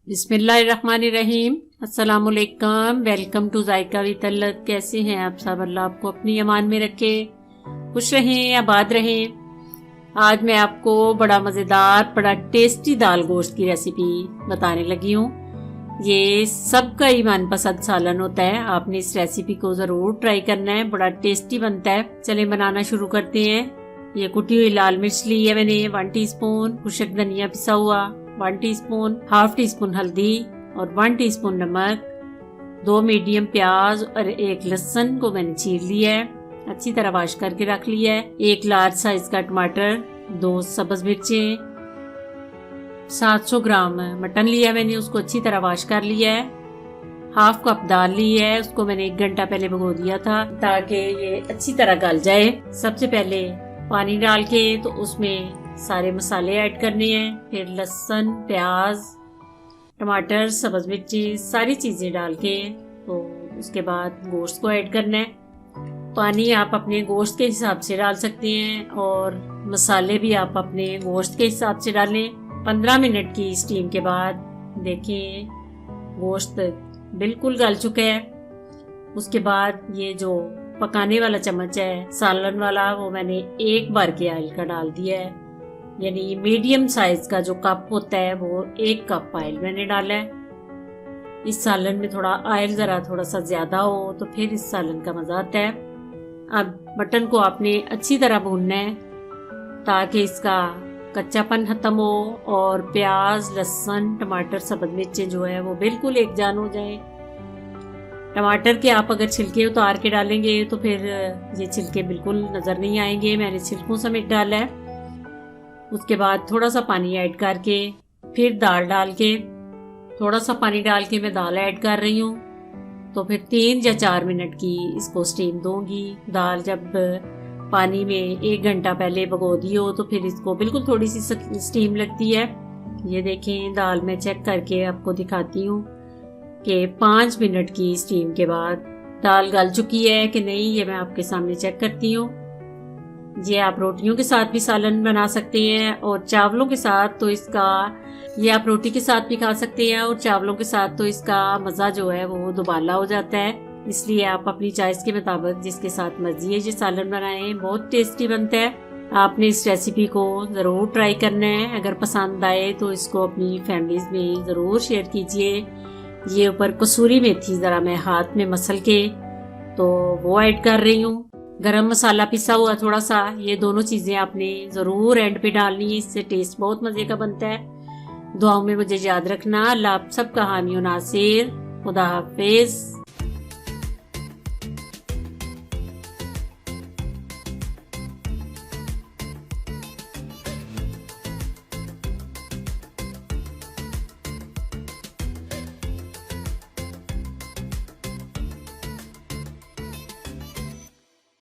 बिस्मिल्लाहिर्रहमानिर्रहीम। अस्सलामुअलैकुम। Welcome to JICA with तल्लत। कैसे हैं आप सब? अल्लाह आपको अपनी अमान में रखे, खुश रहें, आबाद रहें। आज मैं आपको बड़ा मज़ेदार, बड़ा टेस्टी दाल गोश्त की रेसिपी बताने लगी हूँ। ये सबका ही मनपसंद सालन होता है। आपने इस रेसिपी को ज़रूर ट्राई करना है, बड़ा टेस्टी बनता है। चलें बनाना शुरू करते हैं। ये कुटी हुई लाल मिर्च ली है मैंने 1 टीस्पून, खुशक धनिया पिसा हुआ 1 टीस्पून, ½ टीस्पून हल्दी और 1 टीस्पून नमक, 2 मीडियम प्याज और 1 लहसुन को मैंने चीर लिया है, अच्छी तरह वॉश करके रख लिया है। 1 लार्ज साइज का टमाटर, 2 सब्ज मिर्चें, 700 ग्राम मटन लिया मैंने, उसको अच्छी तरह वॉश कर लिया है। ½ कप दाल ली है, उसको मैंने 1 घंटा पहले भिगो दिया था ताकि ये अच्छी तरह गल जाए। सबसे पहले पानी डाल के तो उसमें सारे मसाले ऐड करने हैं, फिर लहसुन, प्याज, टमाटर, सब्ज मिर्ची, सारी चीज़ें डाल के तो उसके बाद गोश्त को ऐड करना है। पानी आप अपने गोश्त के हिसाब से डाल सकते हैं और मसाले भी आप अपने गोश्त के हिसाब से डालें। 15 मिनट की स्टीम के बाद देखें गोश्त बिल्कुल गल चुका है। उसके बाद ये जो पकाने वाला चम्मच है सालन वाला, वो मैंने 1 बार के ऑयल का डाल दिया है, यानी मीडियम साइज का जो कप होता है वो 1 कप ऑयल मैंने डाला है। इस सालन में थोड़ा ऑयल ज़रा थोड़ा सा ज़्यादा हो तो फिर इस सालन का मज़ा आता है। अब मटन को आपने अच्छी तरह भूनना है ताकि इसका कच्चापन खत्म हो और प्याज, लहसुन, टमाटर, सब्ज मिर्चें जो है वो बिल्कुल एक जान हो जाए। टमाटर के आप अगर छिलके उतार के डालेंगे तो फिर ये छिलके बिल्कुल नज़र नहीं आएंगे, मैंने छिलकों समेत डाला है। उसके बाद थोड़ा सा पानी ऐड करके फिर दाल डाल के, थोड़ा सा पानी डाल के मैं दाल ऐड कर रही हूँ। तो फिर 3 या 4 मिनट की इसको स्टीम दूंगी। दाल जब पानी में 1 घंटा पहले भिगो दी हो तो फिर इसको बिल्कुल थोड़ी सी स्टीम लगती है। ये देखें दाल मैं चेक करके आपको दिखाती हूँ कि 5 मिनट की स्टीम के बाद दाल गल चुकी है कि नहीं, ये मैं आपके सामने चेक करती हूँ। ये आप रोटियों के साथ भी सालन बना सकते हैं और चावलों के साथ तो इसका, ये आप रोटी के साथ भी खा सकते हैं और चावलों के साथ तो इसका मज़ा जो है वो दुबाला हो जाता है। इसलिए आप अपनी चॉइस के मुताबिक जिसके साथ मर्जी है ये सालन बनाएं, बहुत टेस्टी बनता है। आपने इस रेसिपी को ज़रूर ट्राई करना है। अगर पसंद आए तो इसको अपनी फैमिलीज में ज़रूर शेयर कीजिए। ये ऊपर कसूरी मेथी ज़रा मैं हाथ में मसल के तो वो ऐड कर रही हूँ। गरम मसाला पिसा हुआ थोड़ा सा, ये दोनों चीज़ें आपने ज़रूर एंड पे डालनी है, इससे टेस्ट बहुत मज़े का बनता है। दुआओं में मुझे याद रखना। अल्लाह आप सबका हामी और नासिर। खुदा हाफिज़।